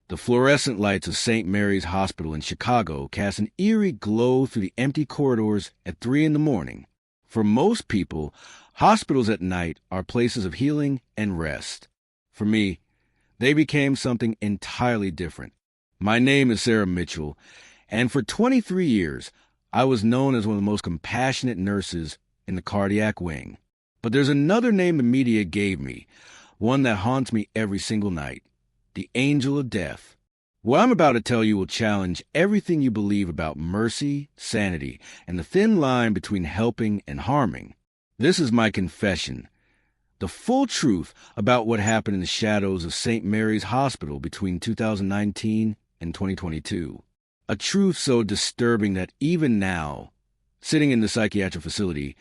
The fluorescent lights of St. Mary's Hospital in Chicago cast an eerie glow through the empty corridors at 3 in the morning. For most people, hospitals at night are places of healing and rest. For me, they became something entirely different. My name is Sarah Mitchell, and for 23 years, I was known as one of the most compassionate nurses in the cardiac wing. But there's another name the media gave me, one that haunts me every single night: the Angel of Death. What I'm about to tell you will challenge everything you believe about mercy, sanity, and the thin line between helping and harming. This is my confession, the full truth about what happened in the shadows of St. Mary's Hospital between 2019 and 2022. A truth so disturbing that even now, sitting in the psychiatric facility,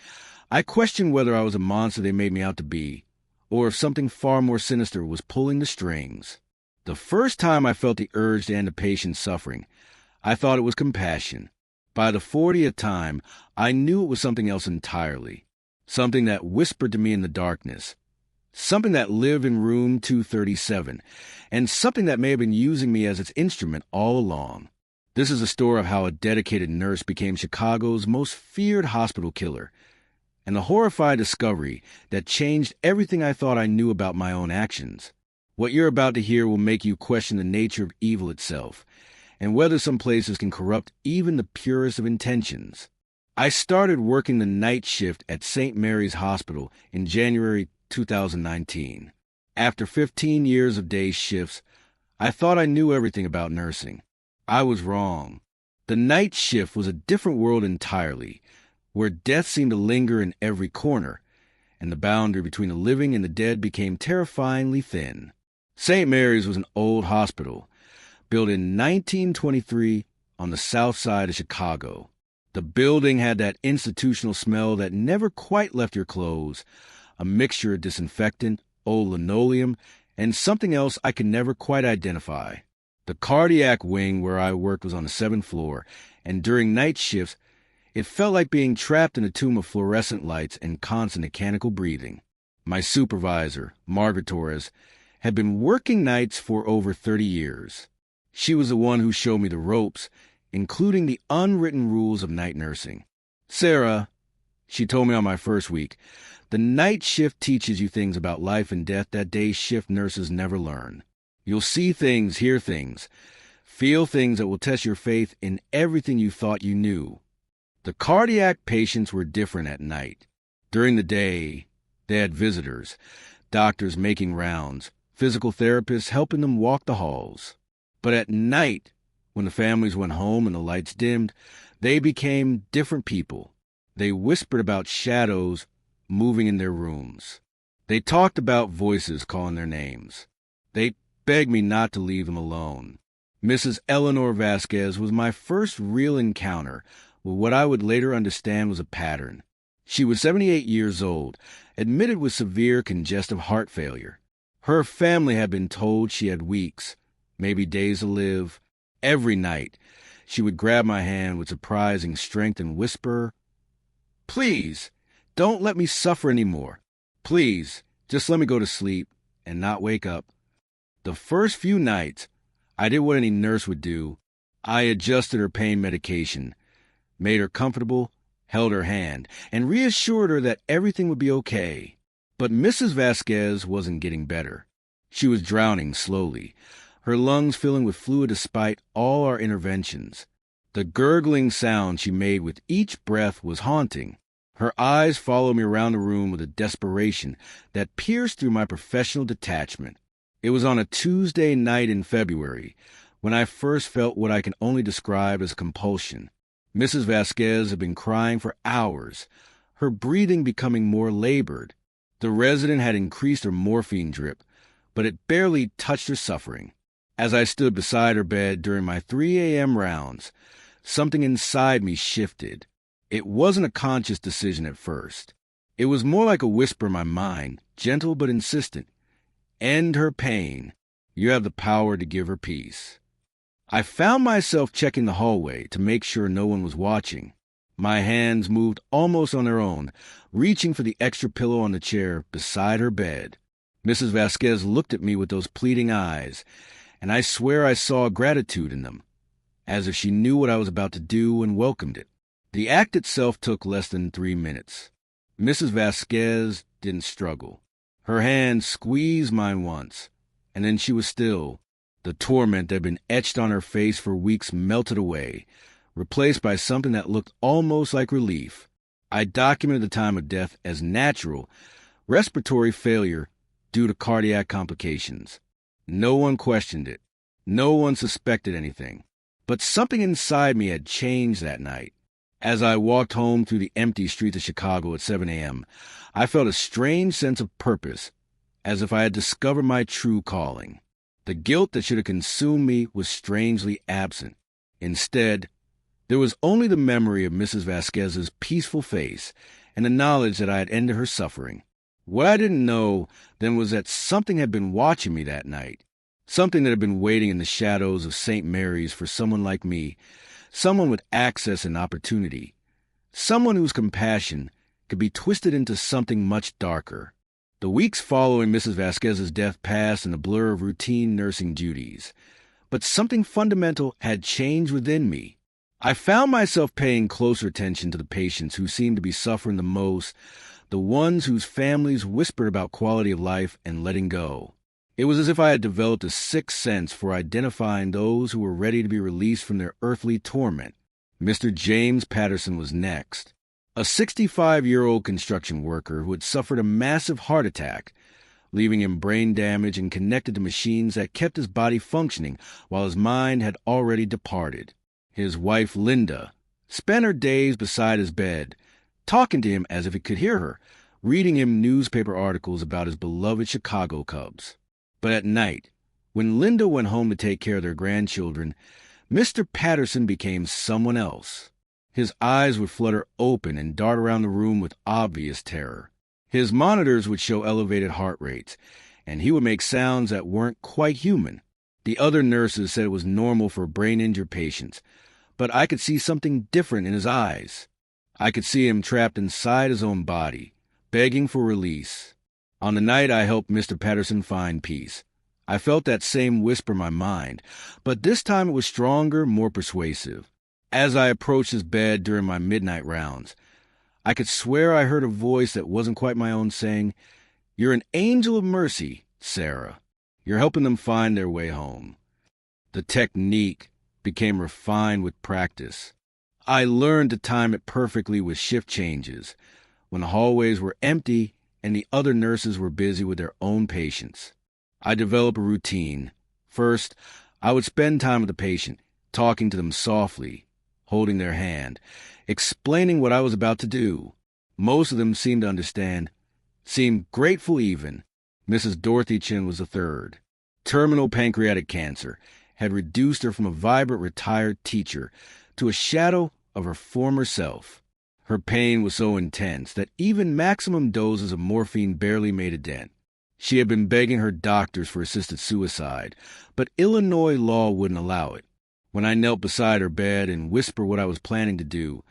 I question whether I was a monster they made me out to be, or if something far more sinister was pulling the strings. The first time I felt the urge to end a patient's suffering, I thought it was compassion. By the 40th time, I knew it was something else entirely. Something that whispered to me in the darkness. Something that lived in room 237, and something that may have been using me as its instrument all along. This is a story of how a dedicated nurse became Chicago's most feared hospital killer, and the horrifying discovery that changed everything I thought I knew about my own actions. What you're about to hear will make you question the nature of evil itself, and whether some places can corrupt even the purest of intentions. I started working the night shift at St. Mary's Hospital in January 2019. After 15 years of day shifts, I thought I knew everything about nursing. I was wrong. The night shift was a different world entirely, where death seemed to linger in every corner, and the boundary between the living and the dead became terrifyingly thin. St. Mary's was an old hospital, built in 1923 on the south side of Chicago. The building had that institutional smell that never quite left your clothes, a mixture of disinfectant, old linoleum, and something else I could never quite identify. The cardiac wing where I worked was on the 7th floor, and during night shifts, it felt like being trapped in a tomb of fluorescent lights and constant mechanical breathing. My supervisor, Margaret Torres, had been working nights for over 30 years. She was the one who showed me the ropes, including the unwritten rules of night nursing. "Sarah," she told me on my first week, "the night shift teaches you things about life and death that day shift nurses never learn. You'll see things, hear things, feel things that will test your faith in everything you thought you knew." The cardiac patients were different at night. During the day, they had visitors, doctors making rounds, physical therapists helping them walk the halls. But at night, when the families went home and the lights dimmed, they became different people. They whispered about shadows moving in their rooms. They talked about voices calling their names. They begged me not to leave them alone. Mrs. Eleanor Vasquez was my first real encounter with what I would later understand was a pattern. She was 78 years old, admitted with severe congestive heart failure. Her family had been told she had weeks, maybe days to live. Every night, she would grab my hand with surprising strength and whisper, "Please, don't let me suffer anymore. Please, just let me go to sleep and not wake up." The first few nights, I did what any nurse would do. I adjusted her pain medication, made her comfortable, held her hand, and reassured her that everything would be okay. But Mrs. Vasquez wasn't getting better. She was drowning slowly, her lungs filling with fluid despite all our interventions. The gurgling sound she made with each breath was haunting. Her eyes followed me around the room with a desperation that pierced through my professional detachment. It was on a Tuesday night in February when I first felt what I can only describe as compulsion. Mrs. Vasquez had been crying for hours, her breathing becoming more labored. The resident had increased her morphine drip, but it barely touched her suffering. As I stood beside her bed during my 3 a.m. rounds, something inside me shifted. It wasn't a conscious decision at first. It was more like a whisper in my mind, gentle but insistent. "End her pain. You have the power to give her peace." I found myself checking the hallway to make sure no one was watching. My hands moved almost on their own, reaching for the extra pillow on the chair beside her bed. Mrs. Vasquez looked at me with those pleading eyes, and I swear I saw gratitude in them, as if she knew what I was about to do and welcomed it. The act itself took less than 3 minutes. Mrs. Vasquez didn't struggle. Her hand squeezed mine once, and then she was still. The torment that had been etched on her face for weeks melted away, replaced by something that looked almost like relief. I documented the time of death as natural, respiratory failure due to cardiac complications. No one questioned it. No one suspected anything. But something inside me had changed that night. As I walked home through the empty streets of Chicago at 7 a.m., I felt a strange sense of purpose, as if I had discovered my true calling. The guilt that should have consumed me was strangely absent. Instead, there was only the memory of Mrs. Vasquez's peaceful face and the knowledge that I had ended her suffering. What I didn't know then was that something had been watching me that night, something that had been waiting in the shadows of St. Mary's for someone like me, someone with access and opportunity, someone whose compassion could be twisted into something much darker. The weeks following Mrs. Vasquez's death passed in the blur of routine nursing duties, but something fundamental had changed within me. I found myself paying closer attention to the patients who seemed to be suffering the most, the ones whose families whispered about quality of life and letting go. It was as if I had developed a sixth sense for identifying those who were ready to be released from their earthly torment. Mr. James Patterson was next, a 65-year-old construction worker who had suffered a massive heart attack, leaving him brain damage and connected to machines that kept his body functioning while his mind had already departed. His wife, Linda, spent her days beside his bed, talking to him as if he could hear her, reading him newspaper articles about his beloved Chicago Cubs. But at night, when Linda went home to take care of their grandchildren, Mr. Patterson became someone else. His eyes would flutter open and dart around the room with obvious terror. His monitors would show elevated heart rates, and he would make sounds that weren't quite human. The other nurses said it was normal for brain-injured patients, but I could see something different in his eyes. I could see him trapped inside his own body, begging for release. On the night I helped Mr. Patterson find peace, I felt that same whisper in my mind, but this time it was stronger, more persuasive. As I approached his bed during my midnight rounds, I could swear I heard a voice that wasn't quite my own saying, "You're an angel of mercy, Sarah. You're helping them find their way home." The technique became refined with practice. I learned to time it perfectly with shift changes, when the hallways were empty and the other nurses were busy with their own patients. I developed a routine. First, I would spend time with the patient, talking to them softly, holding their hand, explaining what I was about to do. Most of them seemed to understand, seemed grateful even. Mrs. Dorothy Chin was the third. Terminal pancreatic cancer had reduced her from a vibrant retired teacher to a shadow of her former self. Her pain was so intense that even maximum doses of morphine barely made a dent. She had been begging her doctors for assisted suicide, but Illinois law wouldn't allow it. When I knelt beside her bed and whispered what I was planning to do,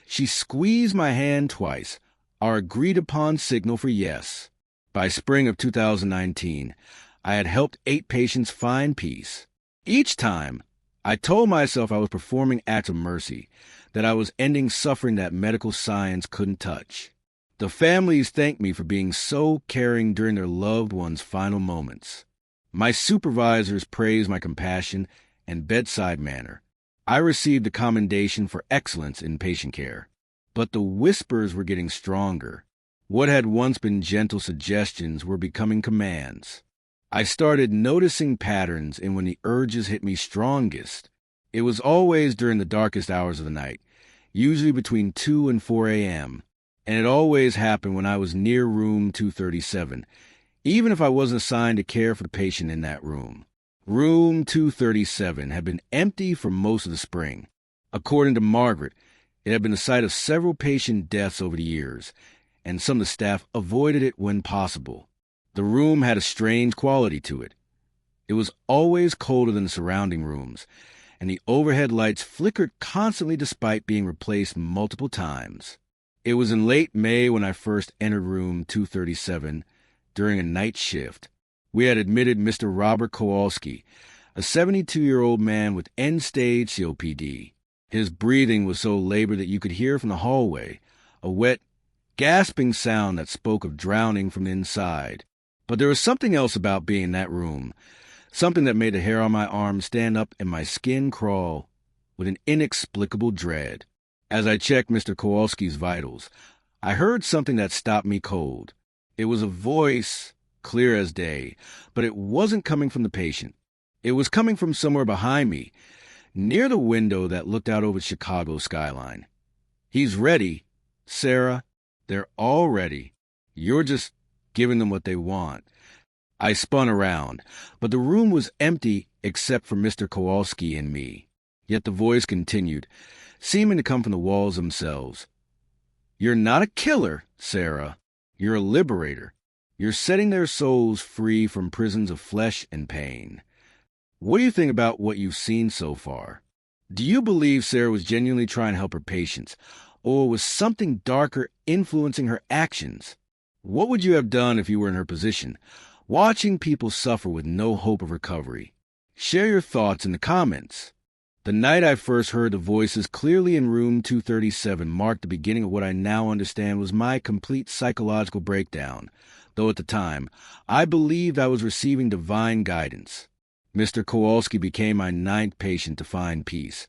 she squeezed my hand twice, our agreed-upon signal for yes. By spring of 2019, I had helped 8 patients find peace. Each time, I told myself I was performing acts of mercy, that I was ending suffering that medical science couldn't touch. The families thanked me for being so caring during their loved ones' final moments. My supervisors praised my compassion and bedside manner. I received a commendation for excellence in patient care. But the whispers were getting stronger. What had once been gentle suggestions were becoming commands. I started noticing patterns in when the urges hit me strongest. It was always during the darkest hours of the night, usually between 2 and 4 a.m., and it always happened when I was near room 237, even if I wasn't assigned to care for the patient in that room. Room 237 had been empty for most of the spring. According to Margaret, it had been the site of several patient deaths over the years, and some of the staff avoided it when possible. The room had a strange quality to it. It was always colder than the surrounding rooms, and the overhead lights flickered constantly despite being replaced multiple times. It was in late May when I first entered room 237 during a night shift. We had admitted Mr. Robert Kowalski, a 72-year-old man with end-stage COPD. His breathing was so labored that you could hear from the hallway, a wet, gasping sound that spoke of drowning from the inside. But there was something else about being in that room, something that made the hair on my arm stand up and my skin crawl with an inexplicable dread. As I checked Mr. Kowalski's vitals, I heard something that stopped me cold. It was a voice, clear as day, but it wasn't coming from the patient. It was coming from somewhere behind me, near the window that looked out over Chicago's skyline. "He's ready, Sarah. They're all ready. You're just giving them what they want." I spun around, but the room was empty except for Mr. Kowalski and me. Yet the voice continued, seeming to come from the walls themselves. "You're not a killer, Sarah. You're a liberator. You're setting their souls free from prisons of flesh and pain. What do you think about what you've seen so far? Do you believe Sarah was genuinely trying to help her patients, or was something darker influencing her actions? What would you have done if you were in her position, watching people suffer with no hope of recovery? Share your thoughts in the comments." The night I first heard the voices clearly in room 237 marked the beginning of what I now understand was my complete psychological breakdown, though at the time, I believed I was receiving divine guidance. Mr. Kowalski became my 9th patient to find peace,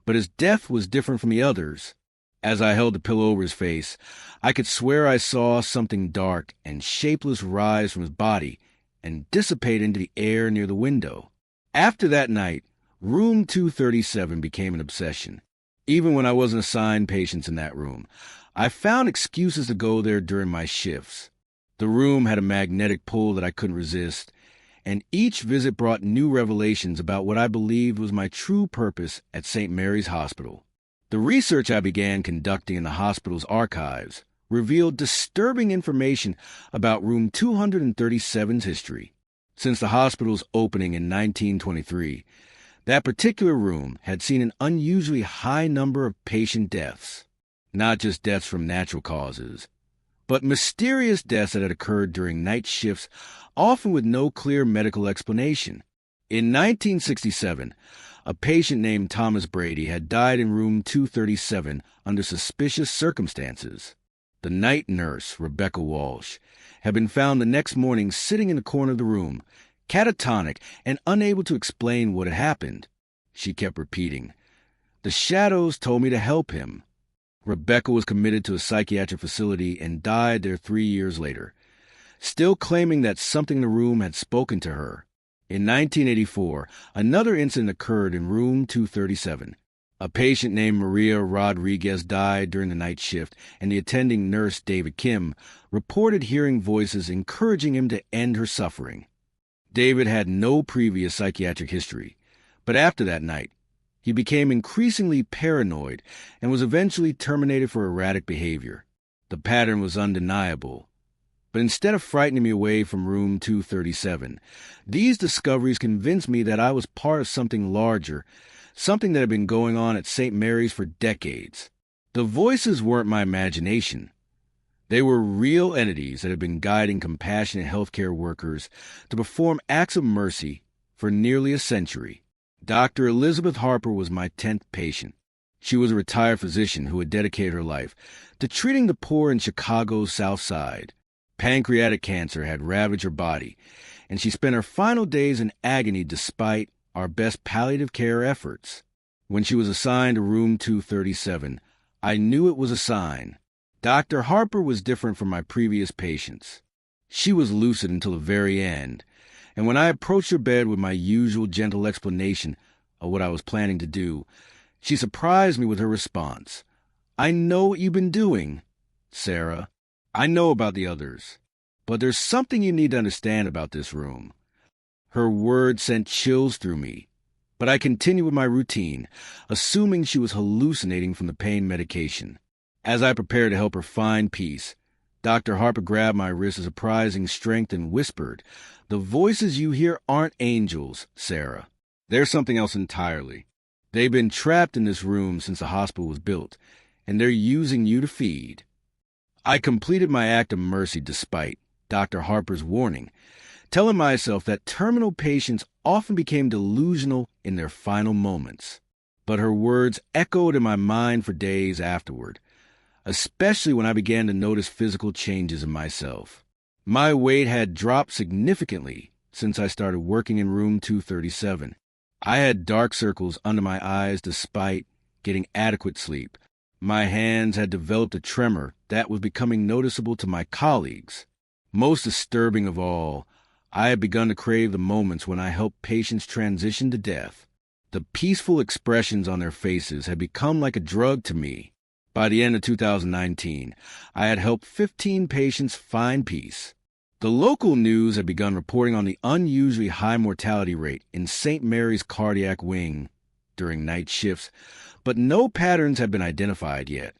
but his death was different from the others. As I held the pillow over his face, I could swear I saw something dark and shapeless rise from his body and dissipate into the air near the window. After that night, room 237 became an obsession. Even when I wasn't assigned patients in that room, I found excuses to go there during my shifts. The room had a magnetic pull that I couldn't resist, and each visit brought new revelations about what I believed was my true purpose at St. Mary's Hospital. The research I began conducting in the hospital's archives revealed disturbing information about room 237's history. Since the hospital's opening in 1923, that particular room had seen an unusually high number of patient deaths. Not just deaths from natural causes, but mysterious deaths that had occurred during night shifts, often with no clear medical explanation. In 1967, a patient named Thomas Brady had died in room 237 under suspicious circumstances. The night nurse, Rebecca Walsh, had been found the next morning sitting in the corner of the room, catatonic and unable to explain what had happened. She kept repeating, "The shadows told me to help him." Rebecca was committed to a psychiatric facility and died there 3 years later, still claiming that something in the room had spoken to her. In 1984, another incident occurred in room 237. A patient named Maria Rodriguez died during the night shift, and the attending nurse, David Kim, reported hearing voices encouraging him to end her suffering. David had no previous psychiatric history, but after that night, he became increasingly paranoid and was eventually terminated for erratic behavior. The pattern was undeniable. But instead of frightening me away from room 237, these discoveries convinced me that I was part of something larger, something that had been going on at St. Mary's for decades. The voices weren't my imagination. They were real entities that had been guiding compassionate healthcare workers to perform acts of mercy for nearly a century. Dr. Elizabeth Harper was my 10th patient. She was a retired physician who had dedicated her life to treating the poor in Chicago's South Side. Pancreatic cancer had ravaged her body, and she spent her final days in agony despite our best palliative care efforts. When she was assigned to room 237, I knew it was a sign. Dr. Harper was different from my previous patients. She was lucid until the very end, and when I approached her bed with my usual gentle explanation of what I was planning to do, she surprised me with her response. "I know what you've been doing, Sarah. I know about the others, but there's something you need to understand about this room." Her words sent chills through me, but I continued with my routine, assuming she was hallucinating from the pain medication. As I prepared to help her find peace, Dr. Harper grabbed my wrist with surprising strength and whispered, "The voices you hear aren't angels, Sarah. They're something else entirely. They've been trapped in this room since the hospital was built, and they're using you to feed." I completed my act of mercy despite Dr. Harper's warning, telling myself that terminal patients often became delusional in their final moments. But her words echoed in my mind for days afterward, especially when I began to notice physical changes in myself. My weight had dropped significantly since I started working in room 237. I had dark circles under my eyes despite getting adequate sleep. My hands had developed a tremor that was becoming noticeable to my colleagues. Most disturbing of all, I had begun to crave the moments when I helped patients transition to death. The peaceful expressions on their faces had become like a drug to me. By the end of 2019, I had helped 15 patients find peace. The local news had begun reporting on the unusually high mortality rate in St. Mary's cardiac wing during night shifts, but no patterns had been identified yet.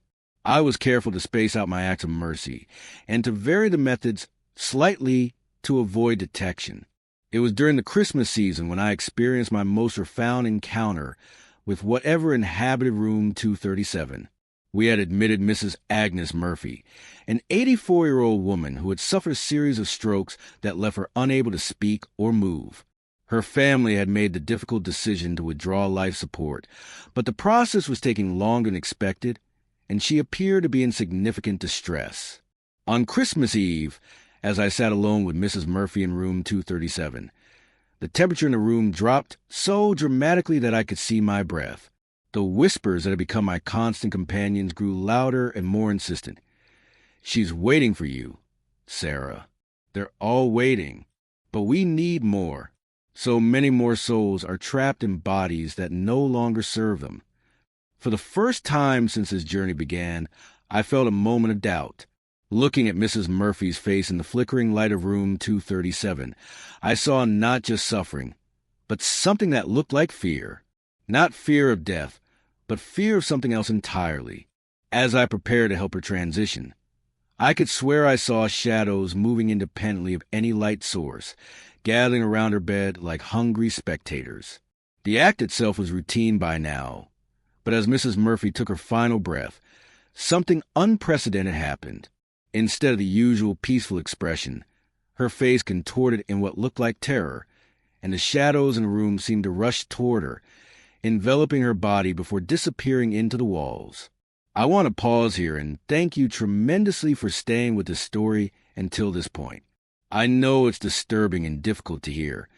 I was careful to space out my acts of mercy and to vary the methods slightly to avoid detection. It was during the Christmas season when I experienced my most profound encounter with whatever inhabited room 237. We had admitted Mrs. Agnes Murphy, an 84-year-old woman who had suffered a series of strokes that left her unable to speak or move. Her family had made the difficult decision to withdraw life support, but the process was taking longer than expected, and she appeared to be in significant distress. On Christmas Eve, as I sat alone with Mrs. Murphy in room 237, the temperature in the room dropped so dramatically that I could see my breath. The whispers that had become my constant companions grew louder and more insistent. "She's waiting for you, Sarah. They're all waiting, but we need more. So many more souls are trapped in bodies that no longer serve them." For the first time since this journey began, I felt a moment of doubt. Looking at Mrs. Murphy's face in the flickering light of room 237, I saw not just suffering, but something that looked like fear. Not fear of death, but fear of something else entirely. As I prepared to help her transition, I could swear I saw shadows moving independently of any light source, gathering around her bed like hungry spectators. The act itself was routine by now, but as Mrs. Murphy took her final breath, something unprecedented happened. Instead of the usual peaceful expression, her face contorted in what looked like terror, and the shadows in the room seemed to rush toward her, enveloping her body before disappearing into the walls. I want to pause here and thank you tremendously for staying with this story until this point. I know it's disturbing and difficult to hear,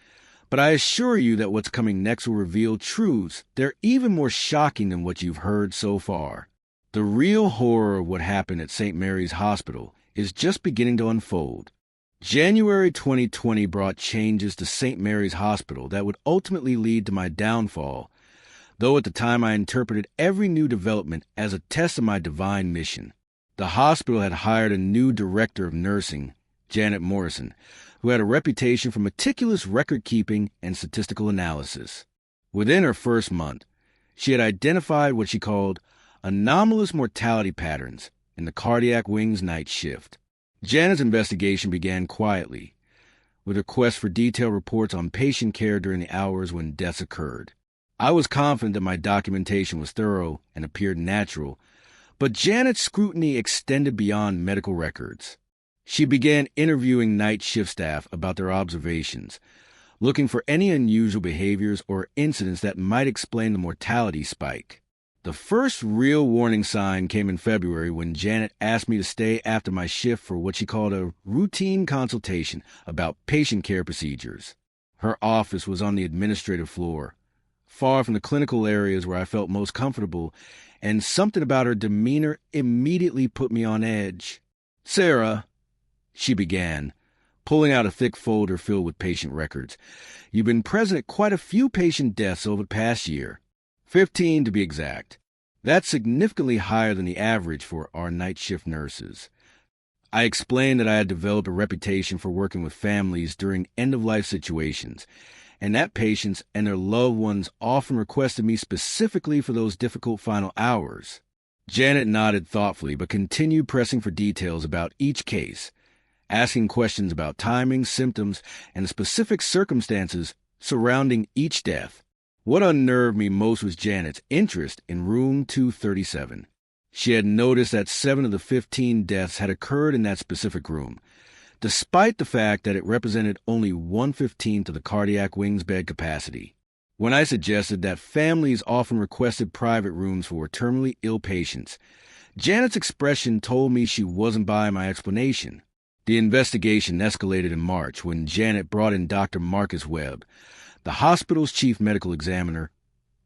but I assure you that what's coming next will reveal truths that are even more shocking than what you've heard so far. The real horror of what happened at St. Mary's Hospital is just beginning to unfold. January 2020 brought changes to St. Mary's Hospital that would ultimately lead to my downfall, though at the time I interpreted every new development as a test of my divine mission. The hospital had hired a new director of nursing, Janet Morrison, who had a reputation for meticulous record-keeping and statistical analysis. Within her first month, she had identified what she called anomalous mortality patterns in the cardiac wing's night shift. Janet's investigation began quietly, with requests for detailed reports on patient care during the hours when deaths occurred. I was confident that my documentation was thorough and appeared natural, but Janet's scrutiny extended beyond medical records. She began interviewing night shift staff about their observations, looking for any unusual behaviors or incidents that might explain the mortality spike. The first real warning sign came in February when Janet asked me to stay after my shift for what she called a routine consultation about patient care procedures. Her office was on the administrative floor, far from the clinical areas where I felt most comfortable, and something about her demeanor immediately put me on edge. "Sarah," she began, pulling out a thick folder filled with patient records, "you've been present at quite a few patient deaths over the past year. 15 to be exact. That's significantly higher than the average for our night shift nurses." I explained that I had developed a reputation for working with families during end-of-life situations, and that patients and their loved ones often requested me specifically for those difficult final hours. Janet nodded thoughtfully but continued pressing for details about each case, asking questions about timing, symptoms, and the specific circumstances surrounding each death. What unnerved me most was Janet's interest in room 237. She had noticed that 7 of the 15 deaths had occurred in that specific room, despite the fact that it represented only 1/15 of the cardiac wing's bed capacity. When I suggested that families often requested private rooms for terminally ill patients, Janet's expression told me she wasn't buying my explanation. The investigation escalated in March when Janet brought in Dr. Marcus Webb, the hospital's chief medical examiner,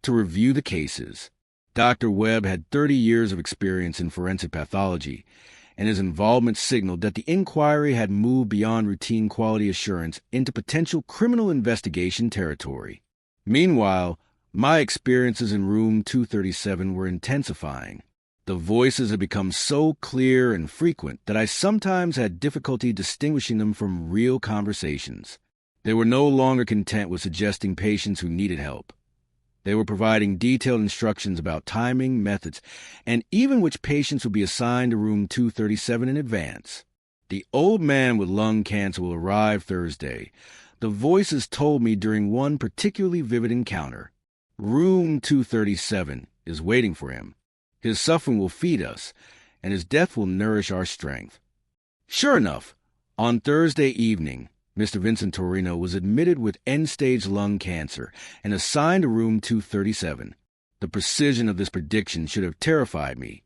to review the cases. Dr. Webb had 30 years of experience in forensic pathology, and his involvement signaled that the inquiry had moved beyond routine quality assurance into potential criminal investigation territory. Meanwhile, my experiences in room 237 were intensifying. The voices had become so clear and frequent that I sometimes had difficulty distinguishing them from real conversations. They were no longer content with suggesting patients who needed help. They were providing detailed instructions about timing, methods, and even which patients would be assigned to room 237 in advance. The old man with lung cancer will arrive Thursday. The voices told me during one particularly vivid encounter. Room 237 is waiting for him. His suffering will feed us, and his death will nourish our strength. Sure enough, on Thursday evening, Mr. Vincent Torino was admitted with end-stage lung cancer and assigned to room 237. The precision of this prediction should have terrified me,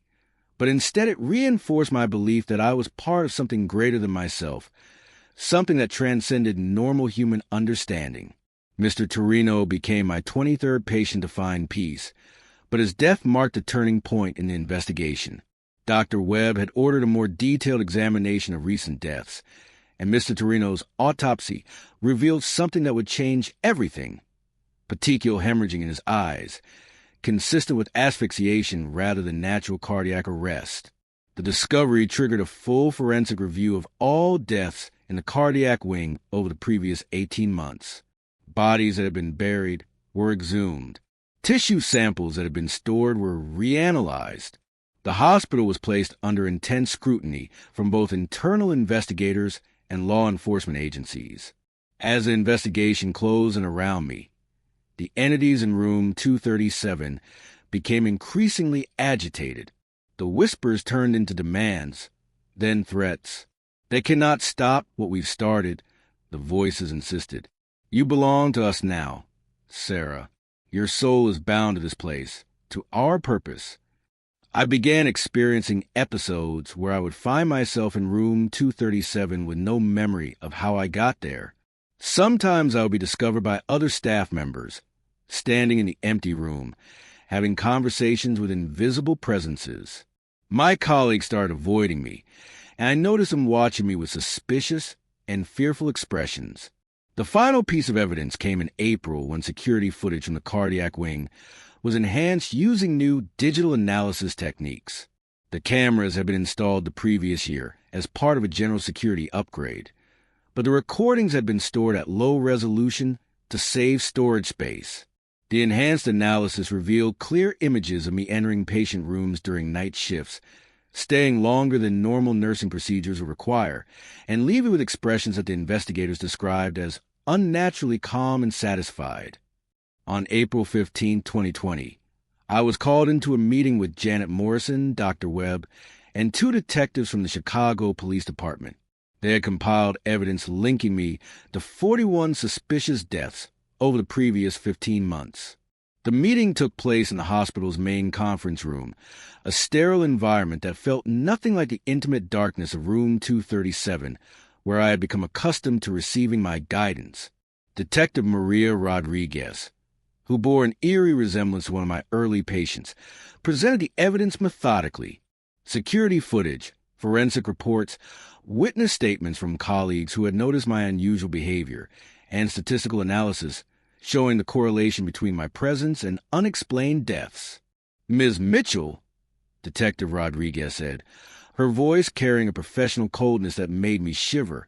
but instead it reinforced my belief that I was part of something greater than myself, something that transcended normal human understanding. Mr. Torino became my 23rd patient to find peace, but his death marked a turning point in the investigation. Dr. Webb had ordered a more detailed examination of recent deaths, and Mr. Torino's autopsy revealed something that would change everything. Petechial hemorrhaging in his eyes, consistent with asphyxiation rather than natural cardiac arrest. The discovery triggered a full forensic review of all deaths in the cardiac wing over the previous 18 months. Bodies that had been buried were exhumed. Tissue samples that had been stored were reanalyzed. The hospital was placed under intense scrutiny from both internal investigators and law enforcement agencies. As the investigation closed in around me, the entities in room 237 became increasingly agitated. The whispers turned into demands, then threats. "They cannot stop what we've started," the voices insisted. "You belong to us now, Sarah. Your soul is bound to this place, to our purpose." I began experiencing episodes where I would find myself in room 237 with no memory of how I got there. Sometimes I would be discovered by other staff members, standing in the empty room, having conversations with invisible presences. My colleagues started avoiding me, and I noticed them watching me with suspicious and fearful expressions. The final piece of evidence came in April when security footage from the cardiac wing was enhanced using new digital analysis techniques. The cameras had been installed the previous year as part of a general security upgrade, but the recordings had been stored at low resolution to save storage space. The enhanced analysis revealed clear images of me entering patient rooms during night shifts, staying longer than normal nursing procedures would require, and leaving with expressions that the investigators described as unnaturally calm and satisfied. On April 15, 2020, I was called into a meeting with Janet Morrison, Dr. Webb, and 2 detectives from the Chicago Police Department. They had compiled evidence linking me to 41 suspicious deaths over the previous 15 months. The meeting took place in the hospital's main conference room, a sterile environment that felt nothing like the intimate darkness of room 237, where I had become accustomed to receiving my guidance. Detective Maria Rodriguez, who bore an eerie resemblance to one of my early patients, presented the evidence methodically. Security footage, forensic reports, witness statements from colleagues who had noticed my unusual behavior, and statistical analysis showing the correlation between my presence and unexplained deaths. "Ms. Mitchell," Detective Rodriguez said, her voice carrying a professional coldness that made me shiver,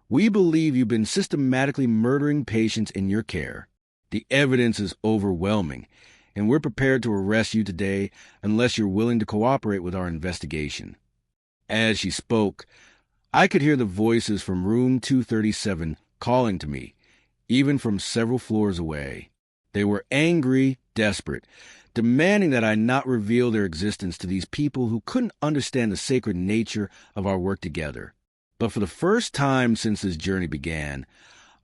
"we believe you've been systematically murdering patients in your care. The evidence is overwhelming, and we're prepared to arrest you today unless you're willing to cooperate with our investigation." As she spoke, I could hear the voices from room 237 calling to me, even from several floors away. They were angry, desperate, demanding that I not reveal their existence to these people who couldn't understand the sacred nature of our work together. But for the first time since this journey began,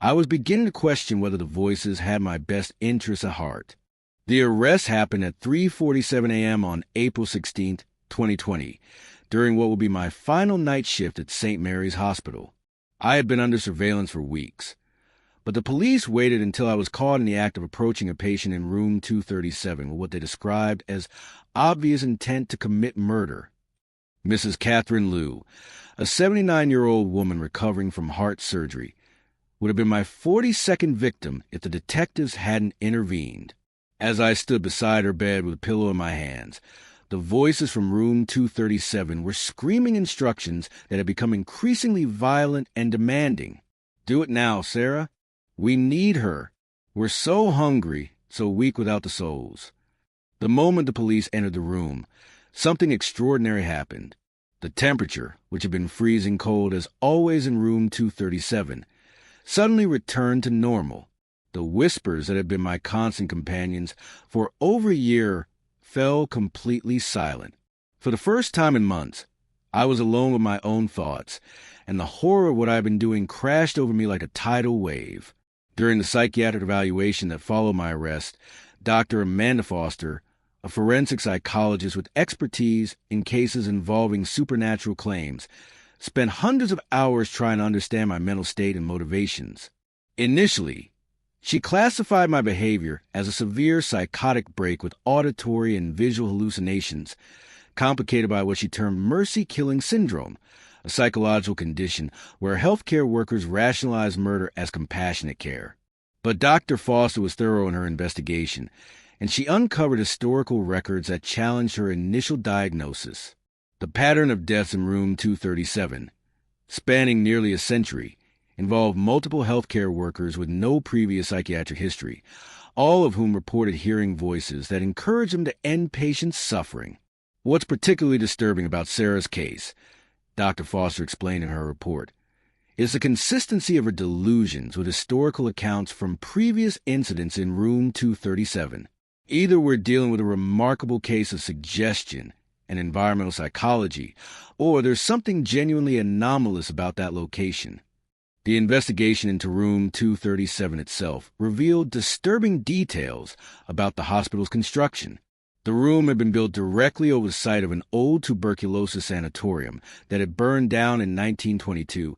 I was beginning to question whether the voices had my best interests at heart. The arrest happened at 3:47 a.m. on April 16, 2020, during what will be my final night shift at St. Mary's Hospital. I had been under surveillance for weeks, but the police waited until I was caught in the act of approaching a patient in room 237 with what they described as obvious intent to commit murder. Mrs. Catherine Liu, a 79-year-old woman recovering from heart surgery, would have been my 42nd victim if the detectives hadn't intervened. As I stood beside her bed with a pillow in my hands, the voices from room 237 were screaming instructions that had become increasingly violent and demanding. "Do it now, Sarah. We need her. We're so hungry, so weak without the souls." The moment the police entered the room, something extraordinary happened. The temperature, which had been freezing cold as always in room 237, suddenly returned to normal. The whispers that had been my constant companions for over a year fell completely silent. For the first time in months, I was alone with my own thoughts, and the horror of what I had been doing crashed over me like a tidal wave. During the psychiatric evaluation that followed my arrest, Dr. Amanda Foster, a forensic psychologist with expertise in cases involving supernatural claims, spent hundreds of hours trying to understand my mental state and motivations. Initially, she classified my behavior as a severe psychotic break with auditory and visual hallucinations, complicated by what she termed mercy-killing syndrome, a psychological condition where healthcare workers rationalize murder as compassionate care. But Dr. Foster was thorough in her investigation, and she uncovered historical records that challenged her initial diagnosis. The pattern of deaths in room 237, spanning nearly a century, involved multiple healthcare workers with no previous psychiatric history, all of whom reported hearing voices that encouraged them to end patients' suffering. What's particularly disturbing about Sarah's case, Dr. Foster explained in her report, is the consistency of her delusions with historical accounts from previous incidents in room 237. Either we're dealing with a remarkable case of suggestion and environmental psychology, or there's something genuinely anomalous about that location. The investigation into room 237 itself revealed disturbing details about the hospital's construction. The room had been built directly over the site of an old tuberculosis sanatorium that had burned down in 1922,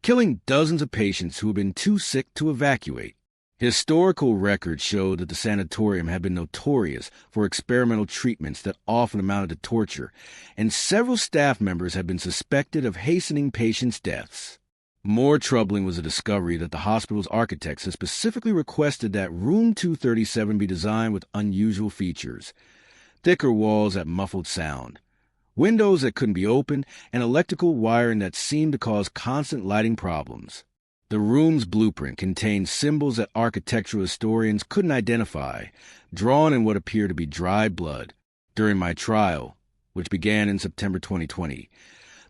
killing dozens of patients who had been too sick to evacuate. Historical records showed that the sanatorium had been notorious for experimental treatments that often amounted to torture, and several staff members had been suspected of hastening patients' deaths. More troubling was the discovery that the hospital's architects had specifically requested that room 237 be designed with unusual features: thicker walls that muffled sound, windows that couldn't be opened, and electrical wiring that seemed to cause constant lighting problems. The room's blueprint contained symbols that architectural historians couldn't identify, drawn in what appeared to be dried blood. During my trial, which began in September 2020,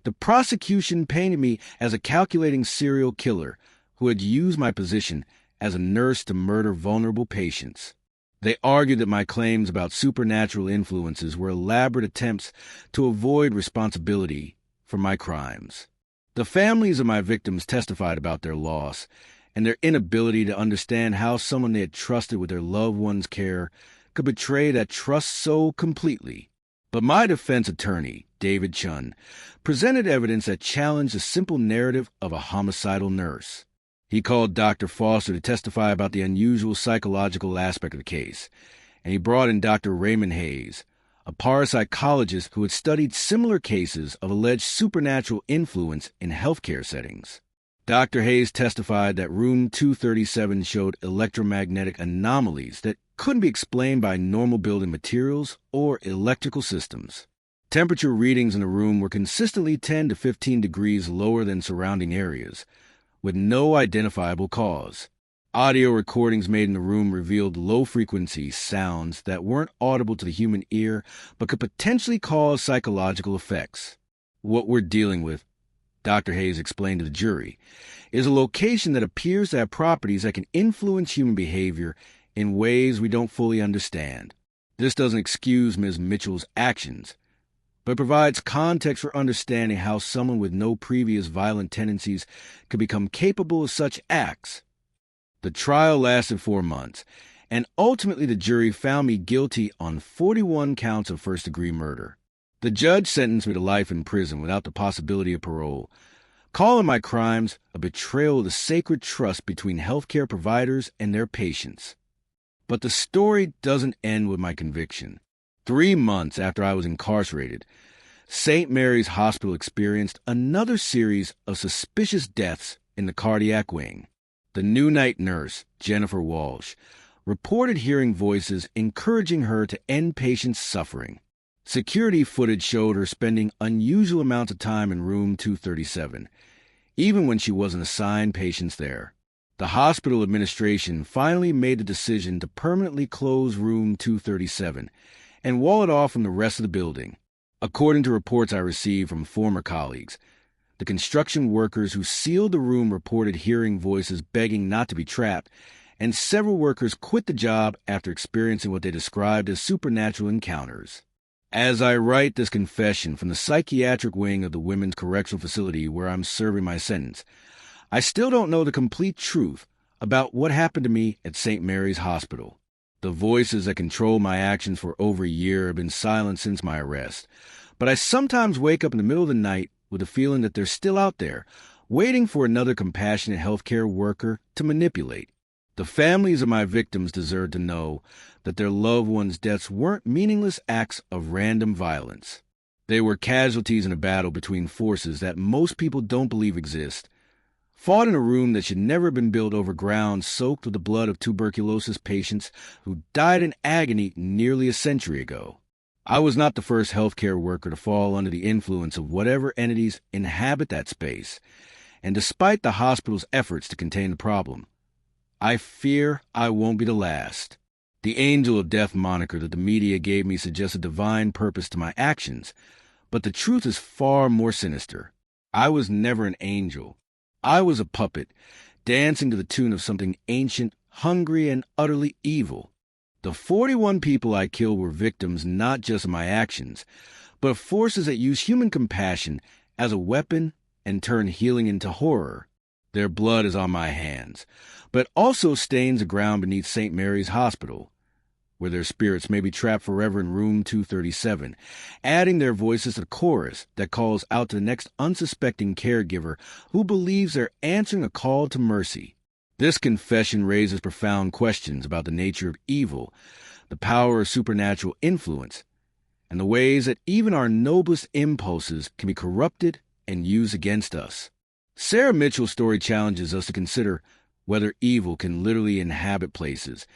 the prosecution painted me as a calculating serial killer who had used my position as a nurse to murder vulnerable patients. They argued that my claims about supernatural influences were elaborate attempts to avoid responsibility for my crimes. The families of my victims testified about their loss and their inability to understand how someone they had trusted with their loved one's care could betray that trust so completely. But my defense attorney, David Chun, presented evidence that challenged the simple narrative of a homicidal nurse. He called Dr. Foster to testify about the unusual psychological aspect of the case, and he brought in Dr. Raymond Hayes, a parapsychologist who had studied similar cases of alleged supernatural influence in healthcare settings. Dr. Hayes testified that room 237 showed electromagnetic anomalies that couldn't be explained by normal building materials or electrical systems. Temperature readings in the room were consistently 10 to 15 degrees lower than surrounding areas, with no identifiable cause. Audio recordings made in the room revealed low-frequency sounds that weren't audible to the human ear but could potentially cause psychological effects. What we're dealing with, Dr. Hayes explained to the jury, is a location that appears to have properties that can influence human behavior in ways we don't fully understand. This doesn't excuse Ms. Mitchell's actions, but provides context for understanding how someone with no previous violent tendencies could become capable of such acts. The trial lasted 4 months, and ultimately the jury found me guilty on 41 counts of first-degree murder. The judge sentenced me to life in prison without the possibility of parole, calling my crimes a betrayal of the sacred trust between healthcare providers and their patients. But the story doesn't end with my conviction. 3 months after I was incarcerated, St. Mary's Hospital experienced another series of suspicious deaths in the cardiac wing. The new night nurse, Jennifer Walsh, reported hearing voices encouraging her to end patients' suffering. Security footage showed her spending unusual amounts of time in room 237, even when she wasn't assigned patients there. The hospital administration finally made the decision to permanently close room 237 and wall it off from the rest of the building. According to reports I received from former colleagues, the construction workers who sealed the room reported hearing voices begging not to be trapped, and several workers quit the job after experiencing what they described as supernatural encounters. As I write this confession from the psychiatric wing of the Women's Correctional Facility where I'm serving my sentence, I still don't know the complete truth about what happened to me at St. Mary's Hospital. The voices that control my actions for over a year have been silent since my arrest, but I sometimes wake up in the middle of the night with the feeling that they're still out there, waiting for another compassionate healthcare worker to manipulate. The families of my victims deserve to know that their loved ones' deaths weren't meaningless acts of random violence. They were casualties in a battle between forces that most people don't believe exist, fought in a room that should never have been built over ground soaked with the blood of tuberculosis patients who died in agony nearly a century ago. I was not the first healthcare worker to fall under the influence of whatever entities inhabit that space, and despite the hospital's efforts to contain the problem, I fear I won't be the last. The angel of death moniker that the media gave me suggests a divine purpose to my actions, but the truth is far more sinister. I was never an angel. I was a puppet, dancing to the tune of something ancient, hungry, and utterly evil. The 41 people I killed were victims not just of my actions, but of forces that use human compassion as a weapon and turn healing into horror. Their blood is on my hands, but also stains the ground beneath St. Mary's Hospital, where their spirits may be trapped forever in room 237, adding their voices to the chorus that calls out to the next unsuspecting caregiver who believes they're answering a call to mercy. This confession raises profound questions about the nature of evil, the power of supernatural influence, and the ways that even our noblest impulses can be corrupted and used against us. Sarah Mitchell's story challenges us to consider whether evil can literally inhabit places,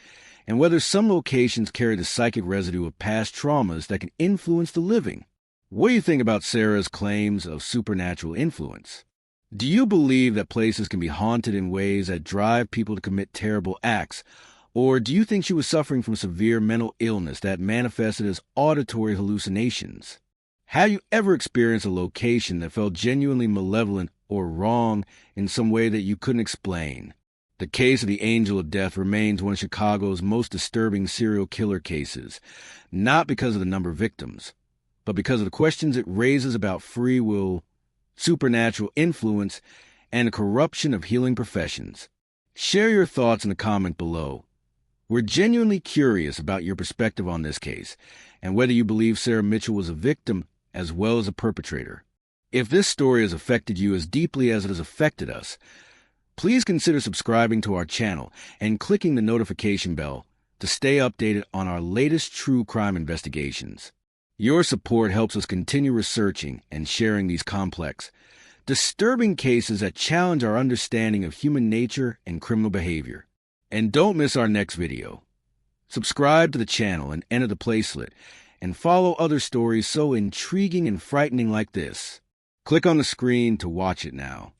and whether some locations carry the psychic residue of past traumas that can influence the living. What do you think about Sarah's claims of supernatural influence? Do you believe that places can be haunted in ways that drive people to commit terrible acts, or do you think she was suffering from severe mental illness that manifested as auditory hallucinations? Have you ever experienced a location that felt genuinely malevolent or wrong in some way that you couldn't explain? The case of the Angel of Death remains one of Chicago's most disturbing serial killer cases, not because of the number of victims, but because of the questions it raises about free will, supernatural influence, and the corruption of healing professions. Share your thoughts in the comment below. We're genuinely curious about your perspective on this case, and whether you believe Sarah Mitchell was a victim as well as a perpetrator. If this story has affected you as deeply as it has affected us, please consider subscribing to our channel and clicking the notification bell to stay updated on our latest true crime investigations. Your support helps us continue researching and sharing these complex, disturbing cases that challenge our understanding of human nature and criminal behavior. And don't miss our next video. Subscribe to the channel and enter the placelet, and follow other stories so intriguing and frightening like this. Click on the screen to watch it now.